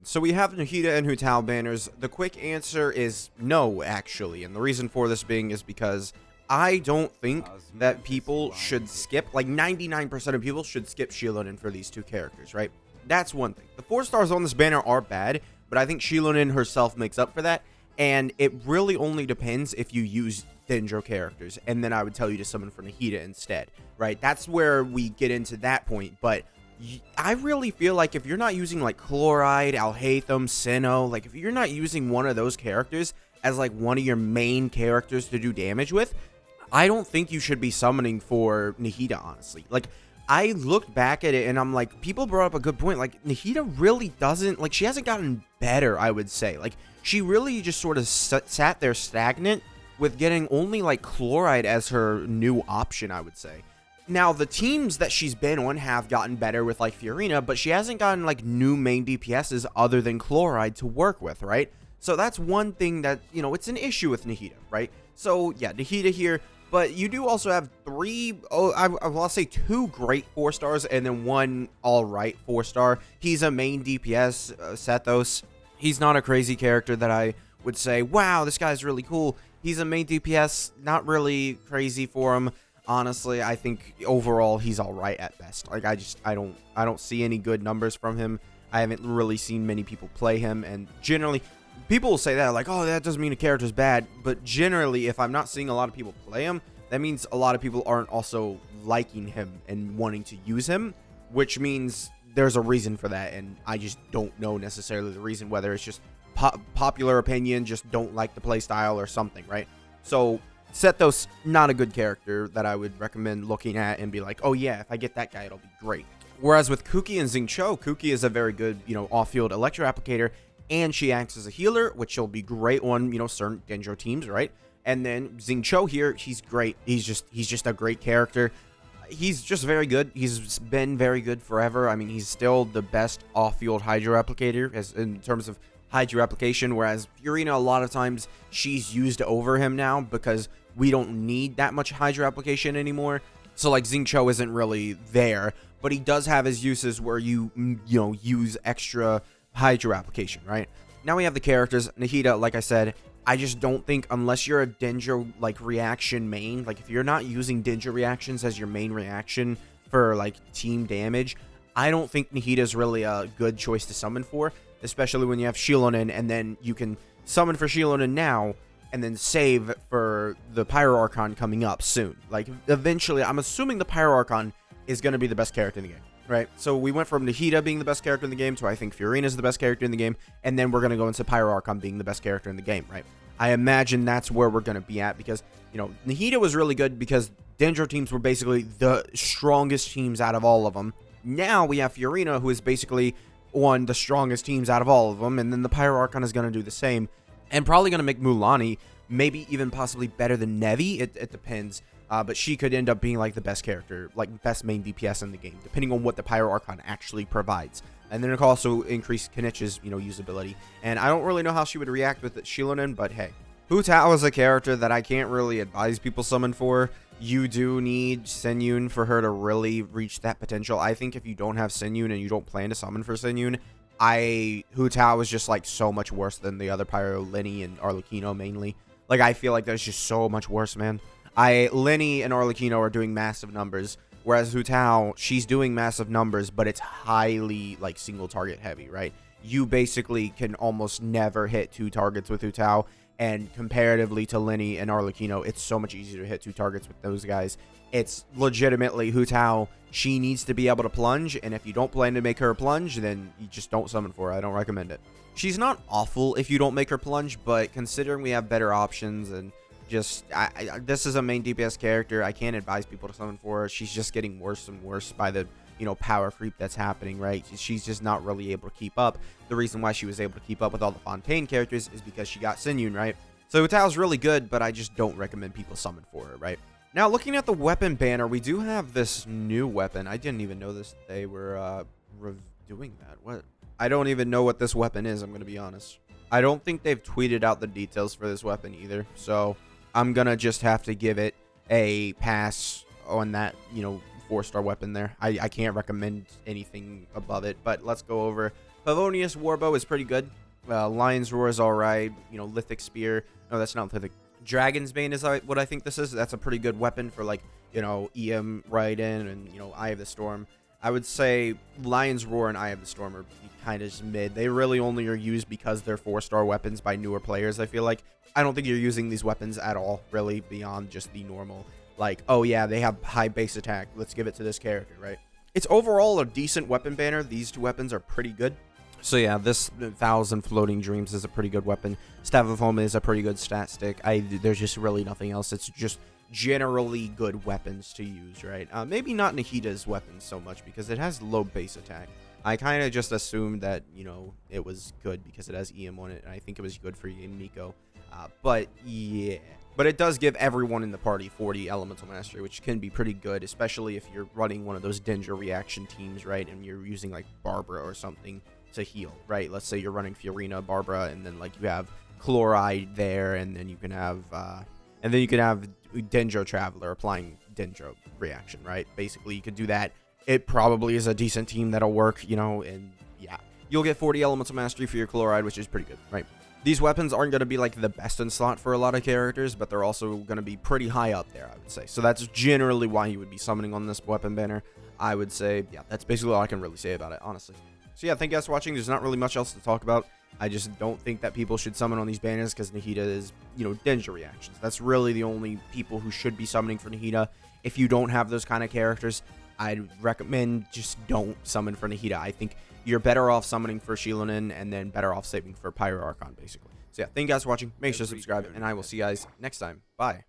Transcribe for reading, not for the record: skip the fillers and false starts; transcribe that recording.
So we have Nahida and Hu Tao banners. The quick answer is no, actually. And the reason for this being is because I don't think that people should skip, like 99% of people should skip Shilonen for these two characters, right? That's one thing. The 4 stars on this banner are bad, but I think Shilonen herself makes up for that. And it really only depends if you use Dendro characters. And then I would tell you to summon for Nahida instead, right? That's where we get into that point. But I really feel like if you're not using like Chloride, Alhaitham, Sinnoh, like if you're not using one of those characters as like one of your main characters to do damage with, I don't think you should be summoning for Nahida, honestly. Like, I looked back at it and I'm like, people brought up a good point. Like, Nahida really doesn't, like, she hasn't gotten better, I would say. Like, she really just sort of sat there stagnant with getting only like Chloride as her new option, I would say. Now, the teams that she's been on have gotten better with, like, Fiorina, but she hasn't gotten, like, new main DPSs other than Chloride to work with, right? So that's one thing that, you know, it's an issue with Nahida, right? So, yeah, Nahida here, but you do also have I'll say 2 great 4 stars and then 1 alright 4 star. He's a main DPS, Sethos. He's not a crazy character that I would say, wow, this guy's really cool. He's a main DPS, not really crazy for him. Honestly, I think overall he's all right at best. Like, I don't see any good numbers from him. I haven't really seen many people play him, and generally people will say that like, oh, that doesn't mean a character's bad, but generally if I'm not seeing a lot of people play him, that means a lot of people aren't also liking him and wanting to use him, which means there's a reason for that, and I just don't know necessarily the reason, whether it's just popular opinion, just don't like the playstyle or something, right? So Sethos, not a good character that I would recommend looking at and be like, oh yeah, if I get that guy, it'll be great. Whereas with Kuki and Xingqiu, Kuki is a very good, you know, off-field electro applicator, and she acts as a healer, which will be great on, you know, certain Dendro teams, right? And then Xingqiu here, he's great. He's just a great character. He's just very good. He's been very good forever. I mean, he's still the best off-field hydro applicator as in terms of hydro application, whereas Fiorina, a lot of times she's used over him now because we don't need that much hydro application anymore. So like Xingqiu isn't really there, but he does have his uses where you know, use extra hydro application, right? Now we have the characters. Nahida, like I said, I just don't think, unless you're a Dendro like reaction main, like if you're not using Dendro reactions as your main reaction for like team damage, I don't think Nahida is really a good choice to summon for, especially when you have Shilonen and then you can summon for Shilonen now and then save for the Pyro Archon coming up soon. Like, eventually, I'm assuming the Pyro Archon is going to be the best character in the game, right? So we went from Nahida being the best character in the game to I think Fiorina is the best character in the game, and then we're going to go into Pyro Archon being the best character in the game, right? I imagine that's where we're going to be at because, you know, Nahida was really good because Dendro teams were basically the strongest teams out of all of them. Now we have Fiorina, who is basically one of the strongest teams out of all of them, and then the Pyro Archon is going to do the same. And probably going to make Mulanni maybe even possibly better than Nevi. It depends. But she could end up being like the best character, like best main DPS in the game, depending on what the Pyro Archon actually provides. And then it could also increase Kenich's, you know, usability. And I don't really know how she would react with Shilonen, but hey. Hu Tao is a character that I can't really advise people summon for. You do need Senyun for her to really reach that potential. I think if you don't have Senyun and you don't plan to summon for Senyun, Hu Tao is just like so much worse than the other Pyro, Lyney and Arlecchino mainly. Like, I feel like that's just so much worse, man. Lyney and Arlecchino are doing massive numbers, whereas Hu Tao, she's doing massive numbers, but it's highly like single target heavy, right? You basically can almost never hit 2 targets with Hu Tao, and comparatively to Lyney and Arlecchino, it's so much easier to hit 2 targets with those guys. It's legitimately Hu Tao, she needs to be able to plunge, and if you don't plan to make her plunge, then you just don't summon for her. I don't recommend it. She's not awful if you don't make her plunge, but considering we have better options and just, this is a main DPS character, I can't advise people to summon for her. She's just getting worse and worse by the, you know, power creep that's happening, right? She's just not really able to keep up. The reason why she was able to keep up with all the Fontaine characters is because she got Senyun, right? So Hu Tao's really good, but I just don't recommend people summon for her, right? Now, looking at the weapon banner, we do have this new weapon. I didn't even know this. They were doing that. What? I don't even know what this weapon is, I'm going to be honest. I don't think they've tweeted out the details for this weapon either. So I'm going to just have to give it a pass on that, you know, 4-star weapon there. I can't recommend anything above it. But let's go over Favonius Warbow is pretty good. Lion's Roar is alright. You know, Lithic Spear. No, that's not Lithic. Dragon's Bane is what I think this is. That's a pretty good weapon for, like, you know, EM right in and, you know, Eye of the Storm. I would say Lion's Roar and Eye of the Storm are kind of just mid. They really only are used because they're 4-star weapons by newer players, I feel like. I don't think you're using these weapons at all, really, beyond just the normal, like, oh yeah, they have high base attack, let's give it to this character, right? It's overall a decent weapon banner. These two weapons are pretty good. So yeah, this 1,000 Floating Dreams is a pretty good weapon. Staff of Home is a pretty good stat stick. There's just really nothing else. It's just generally good weapons to use, right? Maybe not Nahida's weapons so much because it has low base attack. I kind of just assumed that, you know, it was good because it has EM on it, and I think it was good for Miko. But yeah. But it does give everyone in the party 40 Elemental Mastery, which can be pretty good, especially if you're running one of those Danger reaction teams, right? And you're using, like, Barbara or something to heal, right? Let's say you're running Fiorina, Barbara, and then, like, you have Chloride there, and then you can have, Dendro Traveler applying Dendro reaction, right? Basically, you could do that. It probably is a decent team that'll work, you know, and yeah. You'll get 40 Elemental Mastery for your Chloride, which is pretty good, right? These weapons aren't going to be, like, the best in slot for a lot of characters, but they're also going to be pretty high up there, I would say. So that's generally why you would be summoning on this weapon banner. I would say, yeah, that's basically all I can really say about it, honestly. So yeah, thank you guys for watching. There's not really much else to talk about. I just don't think that people should summon on these banners because Nahida is, you know, Danger reactions. That's really the only people who should be summoning for Nahida. If you don't have those kind of characters, I'd recommend just don't summon for Nahida. I think you're better off summoning for Shilonin and then better off saving for Pyro Archon, basically. So yeah, thank you guys for watching. Make sure to subscribe, and I will see you guys next time. Bye.